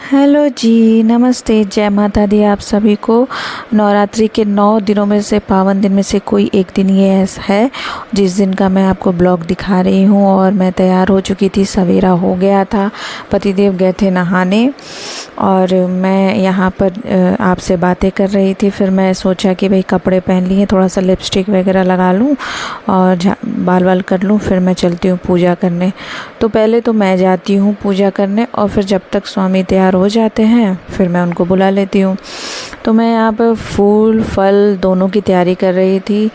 Hello जी, नमस्ते, जय माता दी आप सभी को। नवरात्रि के 9 दिनों में से पावन दिन में से कोई एक दिन ये ऐसा है जिस दिन का मैं आपको ब्लॉग दिखा रही हूँ। और मैं तैयार हो चुकी थी, सवेरा हो गया था, पतिदेव गए थे नहाने और मैं यहाँ पर आपसे बातें कर रही थी। फिर मैं सोचा कि भाई कपड़े पहन लिए, थोड़ा सा लिपस्टिक वगैरह लगा लूँ और बाल वाल कर लूँ, फिर मैं चलती हूँ पूजा करने। तो पहले तो मैं जाती हूँ पूजा करने और फिर जब तक स्वामी तैयार हो जाते हैं फिर मैं उनको बुला लेती हूँ। तो मैं यहाँ पर फूल फल दोनों की तैयारी कर रही थी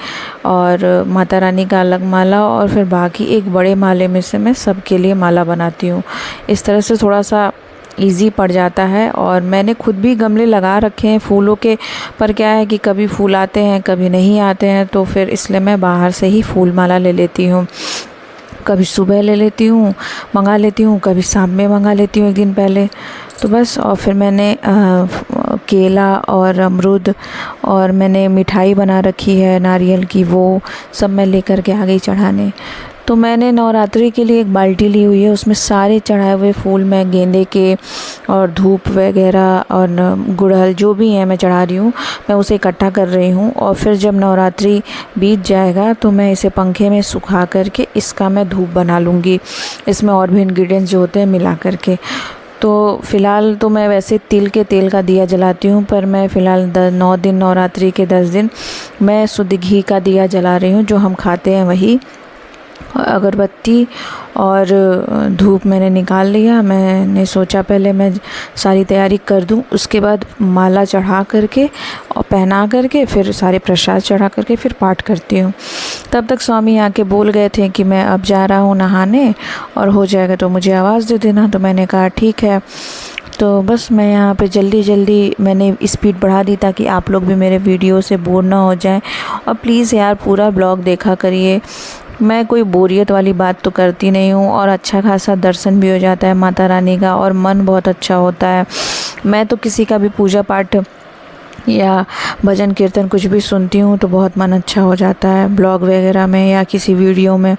और माता रानी का अलग माला और फिर बाकी एक बड़े माले में से मैं सबके लिए माला बनाती हूँ। इस तरह से थोड़ा सा ईज़ी पड़ जाता है। और मैंने खुद भी गमले लगा रखे हैं फूलों के, पर क्या है कि कभी फूल आते हैं कभी नहीं आते हैं, तो फिर इसलिए मैं बाहर से ही फूल माला ले लेती हूँ। कभी सुबह ले लेती हूँ, मंगा लेती हूँ, कभी शाम में मंगा लेती हूँ एक दिन पहले। तो बस, और फिर मैंने केला और अमरूद और मैंने मिठाई बना रखी है नारियल की, वो सब मैं लेकर के आ गई चढ़ाने। तो मैंने नवरात्रि के लिए एक बाल्टी ली हुई है, उसमें सारे चढ़ाए हुए फूल मैं गेंदे के और धूप वगैरह और गुड़हल जो भी है मैं चढ़ा रही हूँ, मैं उसे इकट्ठा कर रही हूँ। और फिर जब नवरात्रि बीत जाएगा तो मैं इसे पंखे में सुखा करके इसका मैं धूप बना लूँगी, इसमें और भी इंग्रेडिएंट्स जो होते हैं मिला करके। तो फ़िलहाल तो मैं वैसे तिल के तेल का दिया जलाती हूँ, पर मैं फ़िलहाल 9 दिन नवरात्रि के 10 दिन मैं शुद्ध घी का दिया जला रही हूँ, जो हम खाते हैं वही। अगरबत्ती और धूप मैंने निकाल लिया। मैंने सोचा पहले मैं सारी तैयारी कर दूं, उसके बाद माला चढ़ा करके और पहना करके फिर सारे प्रसाद चढ़ा करके फिर पाठ करती हूँ। तब तक स्वामी आके बोल गए थे कि मैं अब जा रहा हूँ नहाने और हो जाएगा तो मुझे आवाज़ दे देना। तो मैंने कहा ठीक है। तो बस मैं यहाँ पे जल्दी जल्दी मैंने स्पीड बढ़ा दी ताकि आप लोग भी मेरे वीडियो से बोर ना हो जाएं। और प्लीज़ यार पूरा ब्लॉग देखा करिए, मैं कोई बोरियत वाली बात तो करती नहीं हूँ और अच्छा खासा दर्शन भी हो जाता है माता रानी का और मन बहुत अच्छा होता है। मैं तो किसी का भी पूजा पाठ या भजन कीर्तन कुछ भी सुनती हूँ तो बहुत मन अच्छा हो जाता है, ब्लॉग वगैरह में या किसी वीडियो में।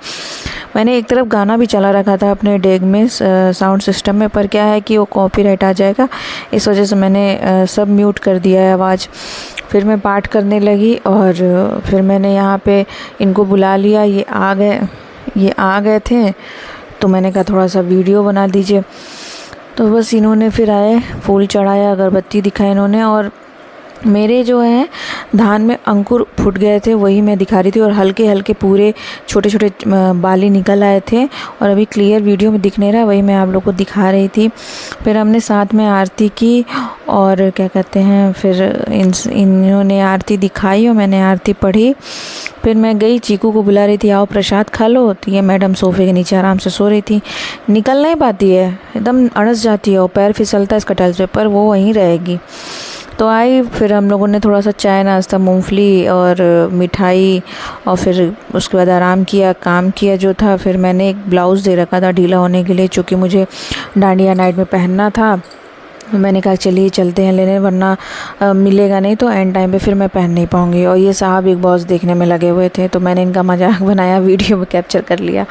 मैंने एक तरफ गाना भी चला रखा था अपने डेग में साउंड सिस्टम में, पर क्या है कि वो कॉपीराइट आ जाएगा, इस वजह से मैंने सब म्यूट कर दिया है आवाज़। फिर मैं पाठ करने लगी और फिर मैंने यहाँ पे इनको बुला लिया, ये आ गए थे। तो मैंने कहा थोड़ा सा वीडियो बना दीजिए। तो बस इन्होंने फिर आए, फूल चढ़ाया, अगरबत्ती दिखाई इन्होंने। और मेरे जो है धान में अंकुर फूट गए थे वही मैं दिखा रही थी और हल्के हल्के पूरे छोटे छोटे बाली निकल आए थे और अभी क्लियर वीडियो में दिख नहीं रहा, वही मैं आप लोग को दिखा रही थी। फिर हमने साथ में आरती की और क्या कहते हैं, फिर इन्होंने आरती दिखाई और मैंने आरती पढ़ी। फिर मैं गई, चीकू को बुला रही थी, आओ प्रसाद खा लो। तो ये मैडम सोफे के नीचे आराम से सो रही थी, निकल नहीं पाती है, एकदम अड़स जाती है और पैर फिसलता है इसका टाइल्स पे, पर वो वहीं रहेगी। तो आई, फिर हम लोगों ने थोड़ा सा चाय नाश्ता, मूंगफली और मिठाई और फिर उसके बाद आराम किया, काम किया जो था। फिर मैंने एक ब्लाउज़ दे रखा था ढीला होने के लिए, चूँकि मुझे डांडिया नाइट में पहनना था। मैंने कहा चलिए चलते हैं लेने, वरना मिलेगा नहीं तो एंड टाइम पे फिर मैं पहन नहीं पाऊँगी। और ये साहब बिग बॉस देखने में लगे हुए थे तो मैंने इनका मजाक बनाया, वीडियो में कैप्चर कर लिया।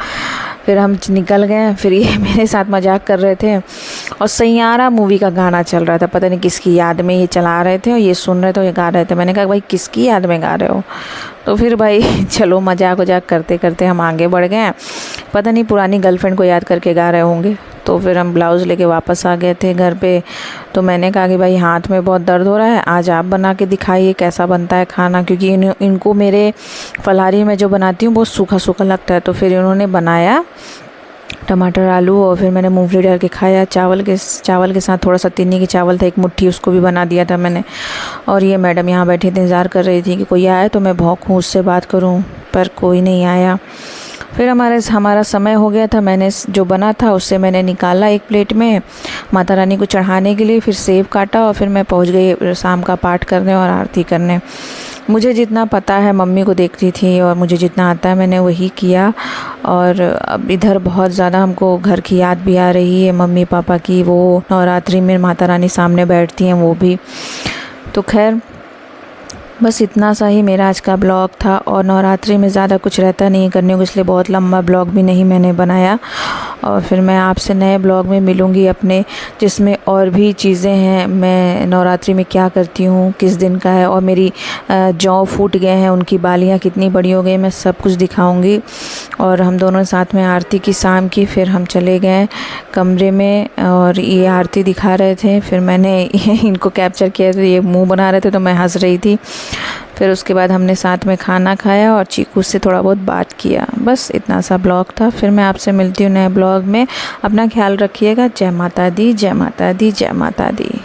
फिर हम निकल गए, फिर ये मेरे साथ मजाक कर रहे थे और सैयारा मूवी का गाना चल रहा था, पता नहीं किसकी याद में ये चला रहे थे और ये सुन रहे थे और ये गा रहे थे। मैंने कहा भाई किसकी याद में गा रहे हो? तो फिर भाई चलो मजाक वजाक करते करते हम आगे बढ़ गए, पता नहीं पुरानी गर्लफ्रेंड को याद करके गा रहे होंगे। तो फिर हम ब्लाउज़ लेके वापस आ गए थे घर पे। तो मैंने कहा कि भाई हाथ में बहुत दर्द हो रहा है, आज आप बना के दिखाइए कैसा बनता है खाना, क्योंकि इनको मेरे फलारी में जो बनाती हूँ बहुत सूखा सूखा लगता है। तो फिर इन्होंने बनाया टमाटर आलू और फिर मैंने मूंगफली डाल के खाया। चावल के साथ थोड़ा सा तिन्नी की चावल था, एक मुट्ठी, उसको भी बना दिया था मैंने। और ये मैडम यहाँ बैठी थी, इंतज़ार कर रही थी कि कोई आए तो मैं भौंकूँ, उससे बात करूँ, पर कोई नहीं आया। फिर हमारा समय हो गया था, मैंने जो बना था उससे मैंने निकाला एक प्लेट में माता रानी को चढ़ाने के लिए, फिर सेब काटा और फिर मैं पहुंच गई शाम का पाठ करने और आरती करने। मुझे जितना पता है, मम्मी को देखती थी और मुझे जितना आता है मैंने वही किया। और अब इधर बहुत ज़्यादा हमको घर की याद भी आ रही है, मम्मी पापा की। वो नवरात्रि में माता रानी सामने बैठती हैं वो भी। तो खैर बस इतना सा ही मेरा आज का ब्लॉग था। और नवरात्रि में ज़्यादा कुछ रहता नहीं करने को, इसलिए बहुत लंबा ब्लॉग भी नहीं मैंने बनाया। और फिर मैं आपसे नए ब्लॉग में मिलूँगी अपने, जिसमें और भी चीज़ें हैं, मैं नवरात्रि में क्या करती हूँ, किस दिन का है, और मेरी जौ फूट गए हैं, उनकी बालियाँ कितनी बड़ी हो गई, मैं सब कुछ दिखाऊँगी। और हम दोनों साथ में आरती की शाम की, फिर हम चले गए कमरे में और ये आरती दिखा रहे थे। फिर मैंने इनको कैप्चर किया, तो ये मुंह बना रहे थे तो मैं हंस रही थी। फिर उसके बाद हमने साथ में खाना खाया और चीकू से थोड़ा बहुत बात किया। बस इतना सा ब्लॉग था। फिर मैं आपसे मिलती हूँ नए ब्लॉग में। अपना ख्याल रखिएगा। जय माता दी, जय माता दी, जय माता दी।